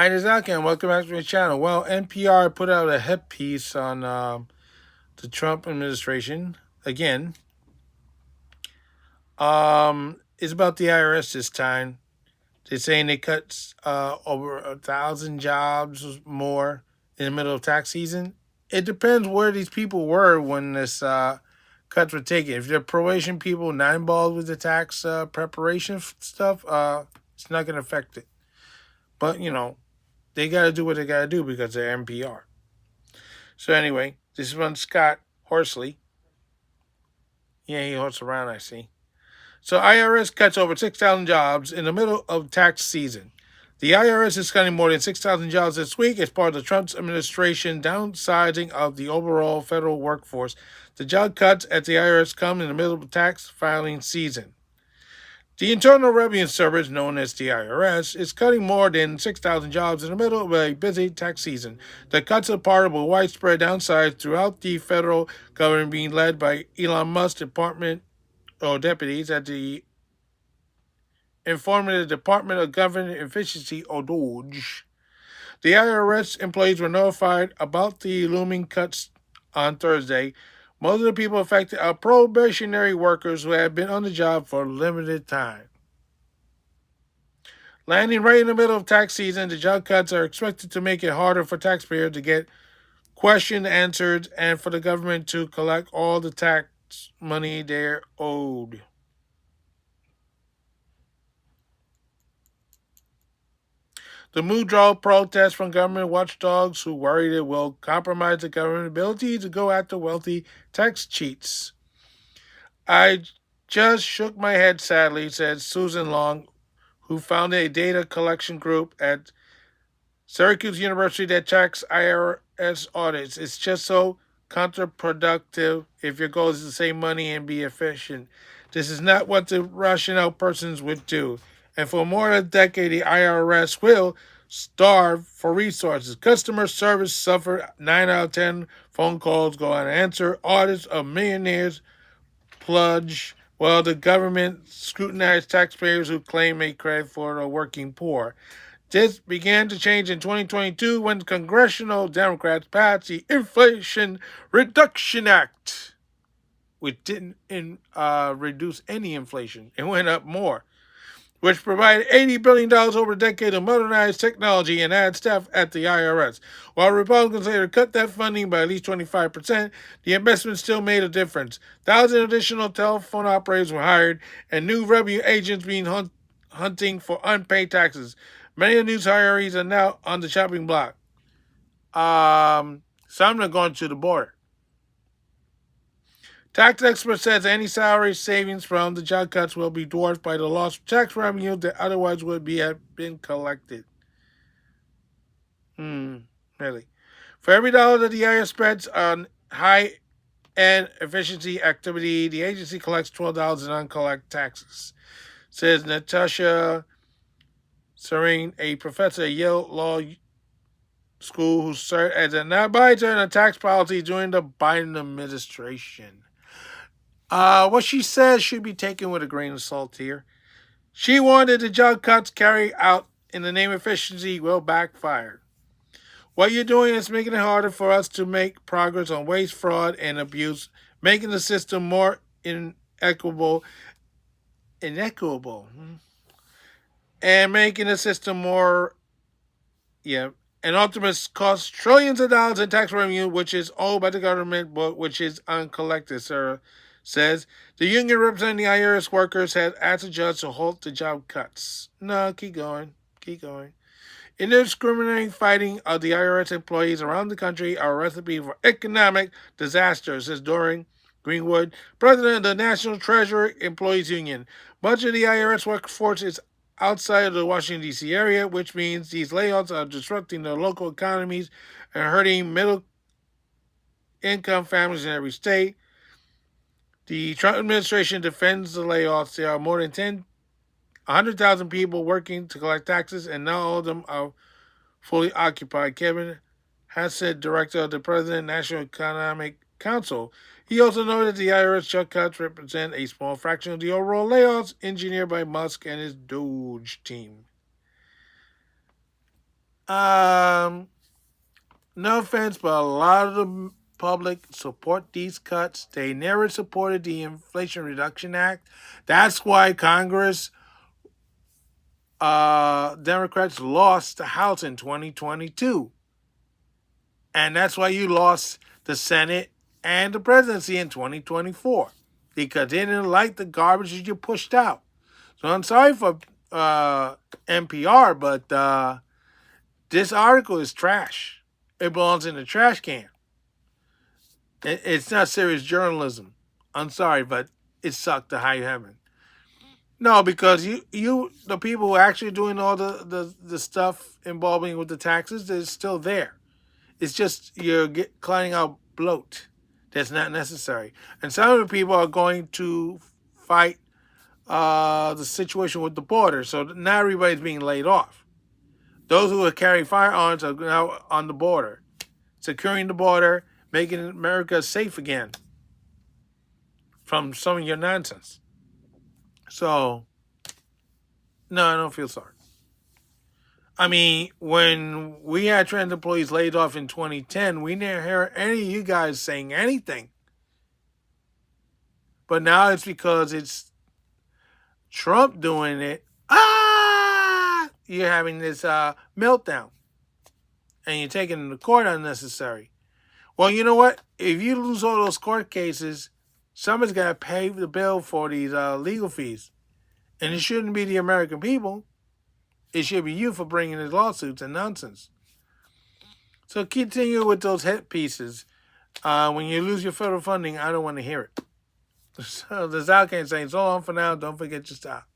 Hi, this is Alkin, and welcome back to my channel. Well, NPR put out a hit piece on the Trump administration again. It's about the IRS this time. They're saying they cut over 1,000 jobs more in the middle of tax season. It depends where these people were when this cuts were taken. If they're probation people not involved with the tax preparation stuff, it's not going to affect it. But they got to do what they got to do because they're NPR. So anyway, this is from Scott Horsley. Yeah, he horses around, I see. So IRS cuts over 6,000 jobs in the middle of tax season. The IRS is cutting more than 6,000 jobs this week as part of the Trump administration downsizing of the overall federal workforce. The job cuts at the IRS come in the middle of tax filing season. The Internal Revenue Service, known as the IRS, is cutting more than 6,000 jobs in the middle of a busy tax season. The cuts are part of a widespread downside throughout the federal government being led by Elon Musk's department or deputies at the informative Department of Government Efficiency, or DOGE. The IRS employees were notified about the looming cuts on Thursday. Most of the people affected are probationary workers who have been on the job for a limited time. Landing right in the middle of tax season, the job cuts are expected to make it harder for taxpayers to get questions answered and for the government to collect all the tax money they're owed. The move draw protests from government watchdogs who worried it will compromise the government's ability to go after wealthy tax cheats. I just shook my head sadly, said Susan Long, who founded a data collection group at Syracuse University that tracks IRS audits. It's just so counterproductive if your goal is to save money and be efficient. This is not what the rational persons would do. And for more than a decade, the IRS will starve for resources. Customer service suffered 9 out of 10 phone calls go unanswered. Audits of millionaires plunge while the government scrutinized taxpayers who claim a credit for the working poor. This began to change in 2022 when congressional Democrats passed the Inflation Reduction Act, which didn't reduce any inflation. It went up more, which provided $80 billion over a decade to modernize technology and add staff at the IRS. While Republicans later cut that funding by at least 25%, the investment still made a difference. Thousands of additional telephone operators were hired, and new revenue agents being hunting for unpaid taxes. Many of the new hirees are now on the chopping block. Some are going to the border. Tax expert says any salary savings from the job cuts will be dwarfed by the loss of tax revenue that otherwise would have been collected. Really. For every dollar that the IRS spends on high-end efficiency activity, the agency collects $12 in uncollected taxes, says Natasha Serene, a professor at Yale Law School who served as an advisor on tax policy during the Biden administration. What she says should be taken with a grain of salt here. She wanted the job cuts carried out in the name of efficiency will backfire. What you're doing is making it harder for us to make progress on waste, fraud, and abuse, making the system more inequitable, and making the system more, and ultimately costs trillions of dollars in tax revenue, which is owed by the government, but which is uncollected, Sarah says. The union representing the IRS workers has asked the judge to halt the job cuts. No, keep going. Keep going. Indiscriminate fighting of the IRS employees around the country are a recipe for economic disaster, says Doreen Greenwood, president of the National Treasury Employees Union. Much of the IRS workforce is outside of the Washington, D.C. area, which means these layoffs are disrupting their local economies and hurting middle-income families in every state. The Trump administration defends the layoffs. There are more than 100,000 people working to collect taxes, and not all of them are fully occupied. Kevin Hassett, director of the President National Economic Council. He also noted the IRS job cuts represent a small fraction of the overall layoffs engineered by Musk and his Doge team. Um, no offense, but a lot of the public support these cuts. They never supported the Inflation Reduction Act. That's why Congress, Democrats lost the House in 2022. And that's why you lost the Senate and the presidency in 2024. Because they didn't like the garbage that you pushed out. So I'm sorry for NPR, but this article is trash. It belongs in the trash can. It's not serious journalism. I'm sorry, but it sucked to high heaven. No, because the people who are actually doing all the stuff involving with the taxes, they're still there. It's just you're cleaning out bloat that's not necessary. And some of the people are going to fight the situation with the border. So not everybody's being laid off. Those who are carrying firearms are now on the border, securing the border, making America safe again from some of your nonsense. So, no, I don't feel sorry. I mean, when we had trans employees laid off in 2010, we didn't hear any of you guys saying anything. But now it's because it's Trump doing it. You're having this meltdown. And you're taking it to court unnecessary. Well, you know what? If you lose all those court cases, somebody's got to pay the bill for these legal fees. And it shouldn't be the American people. It should be you for bringing these lawsuits and nonsense. So continue with those hit pieces. When you lose your federal funding, I don't want to hear it. So the Zalcan saying, so long for now. Don't forget your stop.